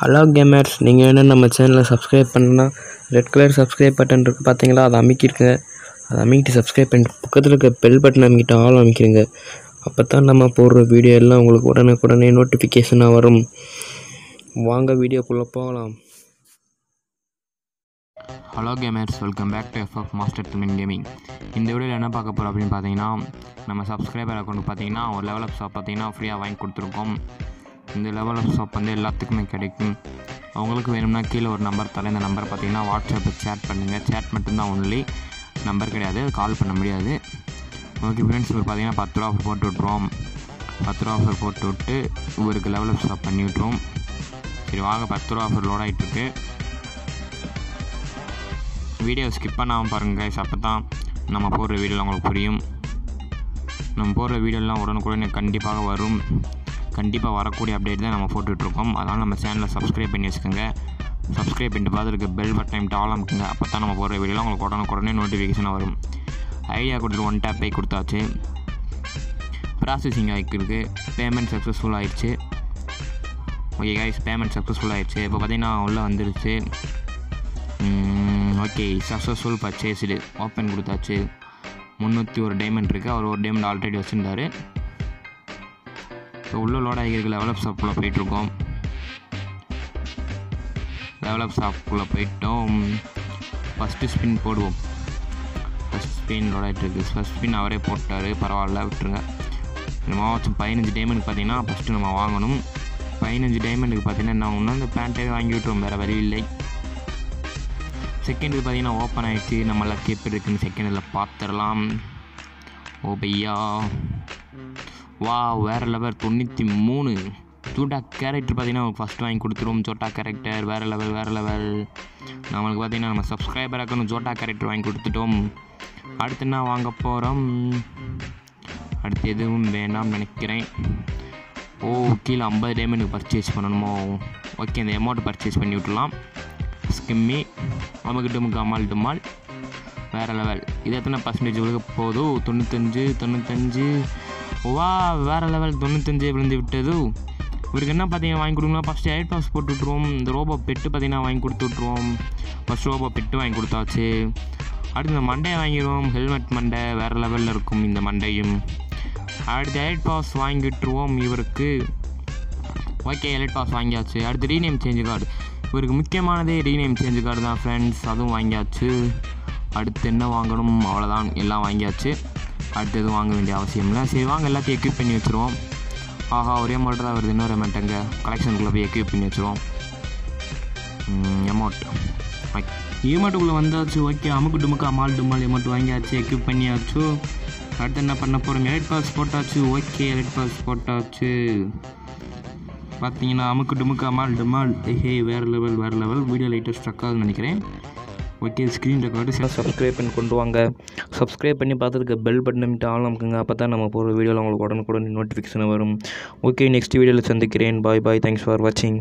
Hello gamers, நீங்கள் வேணும் நம்ம சேனலை சப்ஸ்கிரைப் பண்ணால் ரெட் கலர் சப்ஸ்கிரைப் பட்டன் இருக்குது பார்த்தீங்களா, அதை அமைக்கிருங்க. அதை அமைக்கிட்டு சப்ஸ்கிரைப் பண்ணிட்டு பக்கத்தில் இருக்க பெல் பட்டன் அமைக்கிட்டு ஆல் அமைக்கிருங்க. அப்போ தான் நம்ம போடுற வீடியோ எல்லாம் உங்களுக்கு உடனே நோட்டிஃபிகேஷனாக வரும். வாங்க வீடியோக்குள்ளே போகலாம். Hello gamers, welcome back to FF master Tamil gaming. இந்த வீடியோவில் என்ன பார்க்க போகிறோம் அப்படின்னு பார்த்தீங்கன்னா, நம்ம சப்ஸ்கிரைபர் அக்கௌண்ட் பார்த்தீங்கன்னா ஒரு லெவல் அப் ஷாப் பார்த்தீங்கன்னா ஃப்ரீயாக வாங்கி கொடுத்துருக்கோம். இந்த லெவல் அப் ஷாப் வந்து எல்லாத்துக்குமே கிடைக்கும். அவங்களுக்கு வேணும்னா கீழே ஒரு நம்பர் தரேன். இந்த நம்பர் பார்த்தீங்கன்னா வாட்ஸ்அப்புக்கு சேட் பண்ணுங்கள். சேட் மட்டும்தான் ஒன்லி, நம்பர் கிடையாது, கால் பண்ண முடியாது. ஓகே ஃப்ரெண்ட்ஸ், இப்போ பார்த்தீங்கன்னா 10 ரூபா ஆஃபர் போட்டு விட்ருவோம். 10 ரூபா ஆஃபர் போட்டு விட்டு இவருக்கு லெவல் அப் ஷாப் பண்ணி விட்ருவோம். சரி வாங்க, 10 ரூபா ஆஃபர் லோட் ஆகிட்டுருக்கு. வீடியோ ஸ்கிப் பண்ணாமல் பாருங்கள் கைஸ், அப்போ தான் நம்ம போடுற வீடியோலாம் உங்களுக்கு புரியும். நம்ம போடுற வீடியோலாம் உடனுக்குடனே கண்டிப்பாக வரும். கண்டிப்பாக வரக்கூடிய அப்டேட் தான் நம்ம போட்டுட்ருக்கோம். அதனால் நம்ம சேனலை சப்ஸ்கிரைப் பண்ணி வச்சுக்கோங்க. சப்ஸ்கிரைப் பண்ணிட்டு பார்த்துருக்க பெல் பட்டன் ஆல் அமைக்குங்க. அப்போ தான் நம்ம போடுற வீடியோலாம் உங்களுக்கு உடனுக்குடனே நோட்டிஃபிகேஷனாக வரும். ஐடியா கொடுத்துட்டு 1 டேப் பே கொடுத்தாச்சு. ப்ராசஸிங் ஆகிருக்கு. பேமெண்ட் சக்ஸஸ்ஃபுல் ஆகிடுச்சு. ஓகே கைஸ், பேமெண்ட் சக்ஸஸ்ஃபுல் ஆகிடுச்சு. இப்போ பார்த்தீங்கன்னா உள்ளே வந்துடுச்சு. ஓகே, சக்ஸஸ்ஃபுல் பர்ச்சேஸ்டு ஓப்பன் கொடுத்தாச்சு. 301 டைமண்ட் இருக்குது. அவர் ஒரு டைமண்ட் ஆல்ரெடி வச்சுருந்தார். ஸோ உள்ளே லோட் ஆகிருக்கு. லெவலப் ஷாப்புக்குள்ளே போயிட்டுருக்கோம். லெவலப் ஷாப்புக்குள்ளே போயிட்டோம். ஃபஸ்ட்டு ஸ்பின் போடுவோம். ஃபஸ்ட் ஸ்பின் லோட் ஆகிட்டுருக்கு. ஃபஸ்ட் ஸ்பின் அவரே போட்டார், பரவாயில்ல, விட்டுருங்க. நம்ம 15 டைமண்ட் பார்த்தீங்கன்னா ஃபஸ்ட்டு நம்ம வாங்கணும். 15 டைமண்டுக்கு பார்த்தீங்கன்னா என்ன ஒன்று, அந்த பேண்ட்டே வாங்கி விட்டுருவோம், வேறு வழி இல்லை. செகண்டுக்கு பார்த்தீங்கன்னா ஓப்பன் ஆகிடுச்சு. நம்ம லக்கி எப்படி இருக்குன்னு செகண்டில் பார்த்துடலாம். ஓ பையா, வா, வேறு லெவல் 93 சோட்டா கேரக்டர் பார்த்தீங்கன்னா ஃபஸ்ட்டு வாங்கி கொடுத்துருவோம். சோட்டா கேரக்டர் வேறு லெவல். நம்மளுக்கு பார்த்தீங்கன்னா நம்ம சப்ஸ்கிரைபராக சோட்டா கேரக்டர் வாங்கி கொடுத்துட்டோம். அடுத்து என்ன வாங்க போகிறோம்? அடுத்து எதுவும் வேண்டாம்னு நினைக்கிறேன். ஓ, கீழே 50 டைமண்டுக்கு பர்ச்சேஸ் பண்ணணுமோ? ஓகே, இந்த அமௌண்ட்டு பர்ச்சேஸ் பண்ணி விட்டுலாம். ஸ்கிம்மி நமக்கு டுமால் வேறு லெவல். இது எத்தனை பர்சன்டேஜ் விழுக போதும்? 95. வா, வேறு லெவல். 95 விழுந்து விட்டது. இவருக்கு என்ன பார்த்தீங்கன்னா வாங்கி கொடுங்கன்னா ஃபஸ்ட்டு எயிட் பாஸ் போட்டு விட்ருவோம். இந்த ரோபோ பெட்டு பார்த்தீங்கன்னா வாங்கி கொடுத்து விட்ருவோம். ஃபஸ்ட் ரோபோ பெட்டு வாங்கி கொடுத்தாச்சு. அடுத்து இந்த மண்டையை வாங்கிடுவோம். ஹெல்மெட் மண்டை வேறு லெவலில் இருக்கும் இந்த மண்டையும். அடுத்து எயிட் பாஸ் வாங்கிட்டுருவோம் இவருக்கு. ஓகே, எலைட் பாஸ் வாங்கியாச்சு. அடுத்து ரீநேம் சேஞ்சு கார்டு. இவருக்கு முக்கியமானதே ரீநேம் சேஞ்சு கார்டு தான் ஃப்ரெண்ட்ஸ், அதுவும் வாங்கியாச்சு. அடுத்து என்ன வாங்கணும்? அவ்வளோதான், எல்லாம் வாங்கியாச்சு. அடுத்து எதுவும் வாங்க வேண்டிய அவசியம் இல்லை. சரி வாங்க, எல்லாத்தையும் எக்யூப் பண்ணி வச்சுருவோம். ஆஹா, ஒரே அமௌண்ட் தான் வருது. இன்னொரு அமௌண்ட்டுங்க கலெக்ஷனுக்குள்ளே போய் எக்யூப் பண்ணி வச்சுருவோம். அமௌண்ட் அமௌண்ட்டுக்குள்ளே வந்தாச்சு. ஓகே, அமுக்கு டுமுக்கு டுமால் அமௌண்ட் வாங்கியாச்சு, எக்யூப் பண்ணியாச்சு. அடுத்து என்ன பண்ண போகிறோம்? எலைட் பாஸ் போட்டாச்சு. ஓகே, எலைட் பாஸ் போட்டாச்சு. பார்த்தீங்கன்னா அமுக்கு டுமுக்கு டுமால் ஹே, வேறு லெவல். வீடியோ லைட்டாக ஸ்ட்ரக் ஆகுதுன்னு நினைக்கிறேன். ஓகே, ஸ்க்ரீன் ரெக்கார்டு சப்ஸ்கிரைப் பண்ணி கொண்டு வாங்க. சப்ஸ்கிரைப் பண்ணி பார்த்துருக்க பெல் பட்டன் ஆல் அமைக்குங்க. அப்போ தான் நம்ம போகிற வீடியோவில் உங்களுக்கு உடனுக்குடனே நோட்டிஃபிகேஷன் வரும். ஓகே, நெக்ஸ்ட் வீடியோவில் சந்திக்கிறேன். பாய். தேங்க்ஸ் ஃபார் வாட்சிங்.